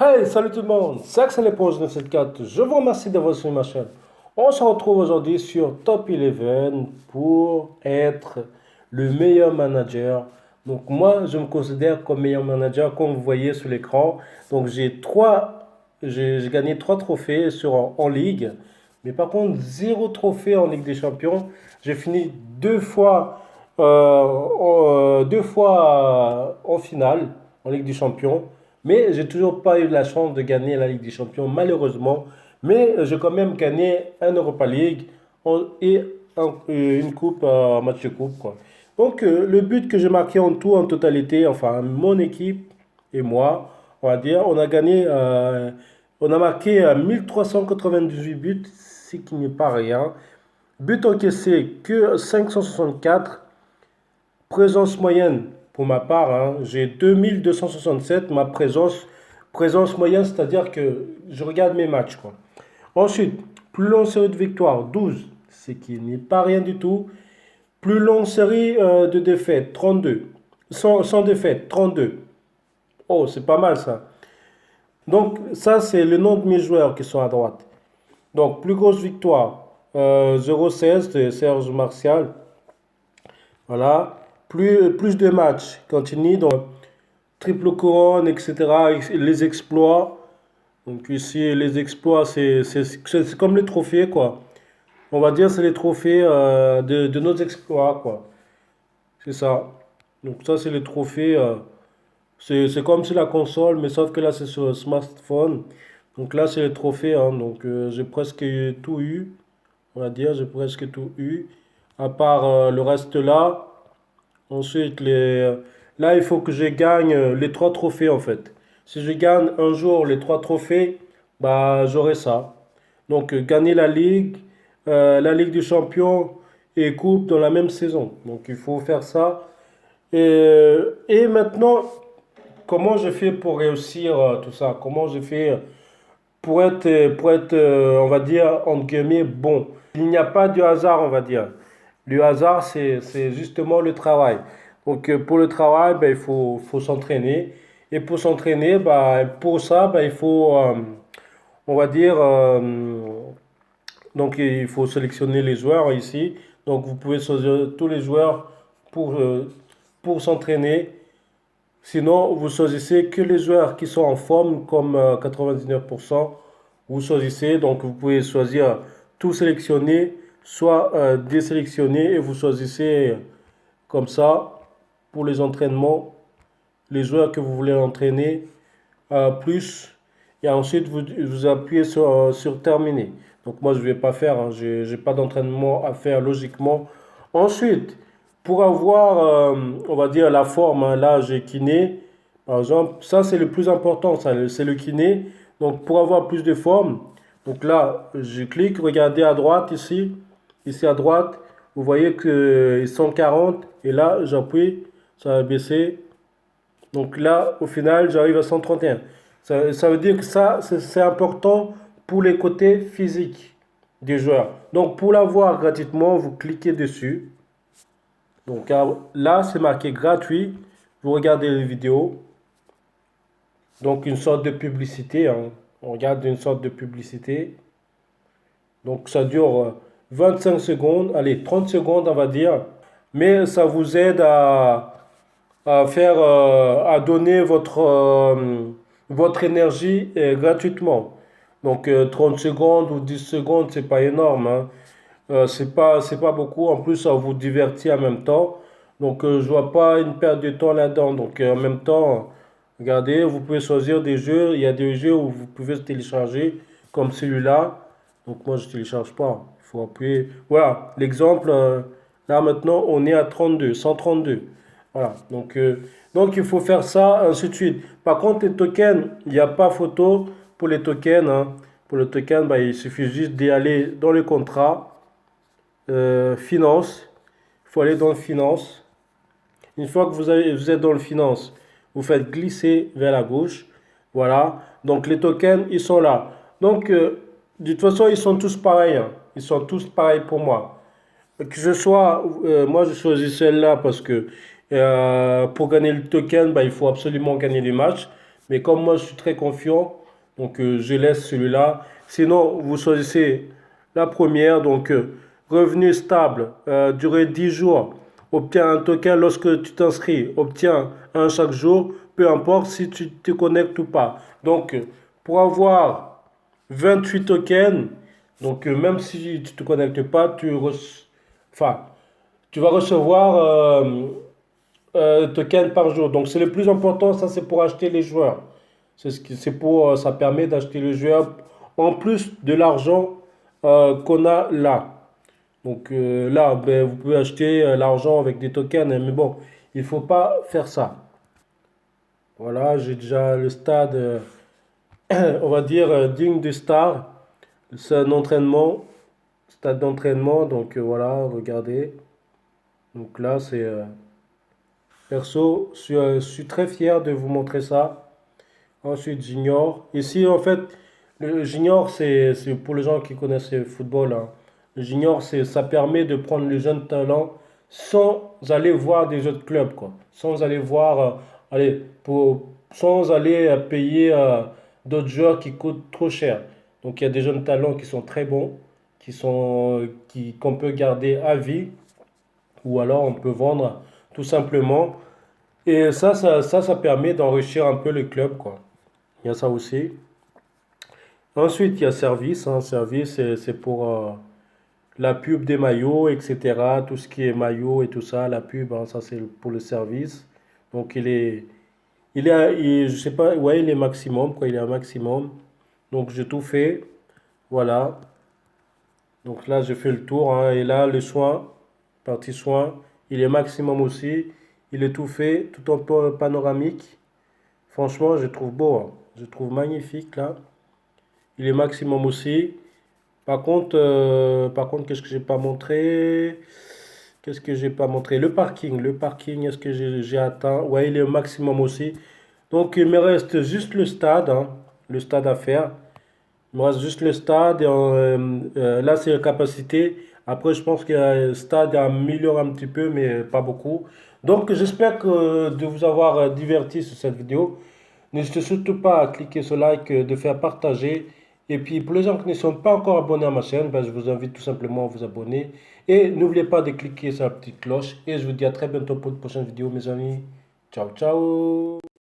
Hey, salut tout le monde, c'est Axel Éponge 974. Je vous remercie d'avoir suivi ma chaîne. On se retrouve aujourd'hui sur Top 11 pour être le meilleur manager. Donc moi, je me considère comme meilleur manager, comme vous voyez sur l'écran. Donc j'ai gagné trois trophées en ligue, mais par contre zéro trophée en Ligue des Champions. J'ai fini deux fois en finale en Ligue des Champions. Mais j'ai toujours pas eu la chance de gagner la Ligue des Champions, malheureusement. Mais j'ai quand même gagné un Europa League et une coupe, un match de coupe, quoi. Donc, le but que j'ai marqué en tout, en totalité, enfin, mon équipe et moi, on va dire, on a marqué 1398 buts, ce qui n'est pas rien. But encaissé que 564. Présence moyenne, pour ma part, hein, j'ai 2267. Ma présence moyenne, c'est-à-dire que je regarde mes matchs, quoi. Ensuite, plus longue série de victoires, 12, ce qui n'est pas rien du tout. Plus longue série de défaites, 32. Sans défaite, 32. Oh, c'est pas mal ça. Donc, ça, c'est le nom de mes joueurs qui sont à droite. Donc, plus grosse victoire, 0,16 de Serge Martial. Voilà. Plus de matchs, continue. Donc, triple couronne, etc. Les exploits. Donc ici, les exploits, c'est comme les trophées, quoi. On va dire c'est les trophées de nos exploits, quoi. C'est ça. Donc ça, c'est les trophées. C'est comme sur la console, mais sauf que là, c'est sur le smartphone. Donc là, c'est les trophées, hein. Donc j'ai presque tout eu. On va dire, j'ai presque tout eu. À part le reste là. Ensuite, là, il faut que je gagne les trois trophées en fait. Si je gagne un jour les trois trophées, bah, j'aurai ça. Donc, gagner la Ligue des Champions et Coupe dans la même saison. Donc, il faut faire ça. Et maintenant, comment je fais pour réussir tout ça? Comment je fais pour être, on va dire, entre guillemets, bon? Il n'y a pas de hasard, on va dire. Le hasard, c'est justement le travail. Donc, pour le travail, ben, faut s'entraîner. Et pour s'entraîner, ben, pour ça, ben, il faut, on va dire, donc il faut sélectionner les joueurs ici. Donc, vous pouvez choisir tous les joueurs pour, euh, pour s'entraîner. Sinon, vous choisissez que les joueurs qui sont en forme, comme 99%. Vous choisissez, donc vous pouvez choisir tout sélectionner, soit désélectionner, et vous choisissez comme ça pour les entraînements, les joueurs que vous voulez entraîner plus, et ensuite vous appuyez sur terminer. Donc moi je ne vais pas faire, hein, j'ai pas d'entraînement à faire logiquement. Ensuite, pour avoir, on va dire, la forme, hein, là j'ai kiné, par exemple, ça c'est le plus important, ça, c'est le kiné. Donc pour avoir plus de forme, donc là je clique, regardez à droite ici à droite, vous voyez qu'ils sont 40, et là j'appuie, ça va baisser. Donc là, au final, j'arrive à 131. Ça veut dire que ça, c'est important pour les côtés physiques des joueurs. Donc pour l'avoir gratuitement, vous cliquez dessus. Donc là, c'est marqué gratuit. Vous regardez les vidéos. Donc une sorte de publicité, hein. On regarde une sorte de publicité. Donc ça dure 25 secondes, allez, 30 secondes, on va dire. Mais ça vous aide à donner votre énergie gratuitement. Donc 30 secondes ou 10 secondes, c'est pas énorme, hein. C'est pas beaucoup. En plus, ça vous divertit en même temps. Donc je vois pas une perte de temps là-dedans. Donc en même temps, regardez, vous pouvez choisir des jeux. Il y a des jeux où vous pouvez télécharger, comme celui-là. Donc moi, je télécharge pas. Il faut appuyer. Voilà, l'exemple. Là maintenant, on est à 32, 132. Voilà, donc il faut faire ça, ainsi de suite. Par contre, les tokens, il n'y a pas photo pour les tokens, hein. Pour le token, bah, il suffit juste d'y aller dans le contrat, finance. Il faut aller dans le finance. Une fois que vous êtes dans le finance, vous faites glisser vers la gauche. Voilà. Donc les tokens, ils sont là. Donc, de toute façon, ils sont tous pareils, hein. Ils sont tous pareils pour moi. Que ce soit, moi je choisis celle-là parce que pour gagner le token, bah, il faut absolument gagner les matchs. Mais comme moi, je suis très confiant, donc je laisse celui-là. Sinon, vous choisissez la première, donc revenu stable, durée 10 jours, obtiens un token lorsque tu t'inscris, obtiens un chaque jour, peu importe si tu te connectes ou pas. Donc, pour avoir 28 tokens, donc même si tu ne te connectes pas, enfin, tu vas recevoir tokens par jour. Donc, c'est le plus important, ça c'est pour acheter les joueurs. Ça permet d'acheter le joueur en plus de l'argent qu'on a là. Donc là, ben, vous pouvez acheter l'argent avec des tokens, hein, mais bon, il ne faut pas faire ça. Voilà, j'ai déjà le stade, on va dire, digne de star. C'est un entraînement, stade d'entraînement. Donc voilà, regardez. Donc là, c'est perso, je suis très fier de vous montrer ça. Ensuite, junior. Ici, en fait, le junior, c'est pour les gens qui connaissent le football, hein. Le junior, ça permet de prendre les jeunes talents sans aller voir des autres clubs, quoi. Sans aller voir, sans aller payer d'autres joueurs qui coûtent trop cher. Donc, il y a des jeunes talents qui sont très bons, qu'on peut garder à vie, ou alors on peut vendre tout simplement. Et ça permet d'enrichir un peu le club, quoi. Il y a ça aussi. Ensuite, il y a service, hein. Service, c'est pour la pub des maillots, etc. Tout ce qui est maillot et tout ça, la pub, hein, ça c'est pour le service. Donc je sais pas, ouais, il est maximum, quoi. Il est un maximum. Donc j'ai tout fait. Voilà. Donc là, j'ai fait le tour, hein. Et là, le soin, partie soin, il est maximum aussi. Il est tout fait, tout en panoramique. Franchement, je trouve beau, hein. Je trouve magnifique là. Il est maximum aussi. Par contre, qu'est-ce que j'ai pas montré? Qu'est-ce que j'ai pas montré? Le parking, est-ce que j'ai atteint? Ouais, il est au maximum aussi. Donc, il me reste juste le stade, hein, le stade à faire. Il me reste juste le stade. Et, là, c'est la capacité. Après, je pense que le stade améliore un petit peu, mais pas beaucoup. Donc, j'espère de vous avoir diverti sur cette vidéo. N'hésitez surtout pas à cliquer sur like, de faire partager. Et puis pour les gens qui ne sont pas encore abonnés à ma chaîne, ben, je vous invite tout simplement à vous abonner. Et n'oubliez pas de cliquer sur la petite cloche. Et je vous dis à très bientôt pour une prochaine vidéo, mes amis. Ciao, ciao.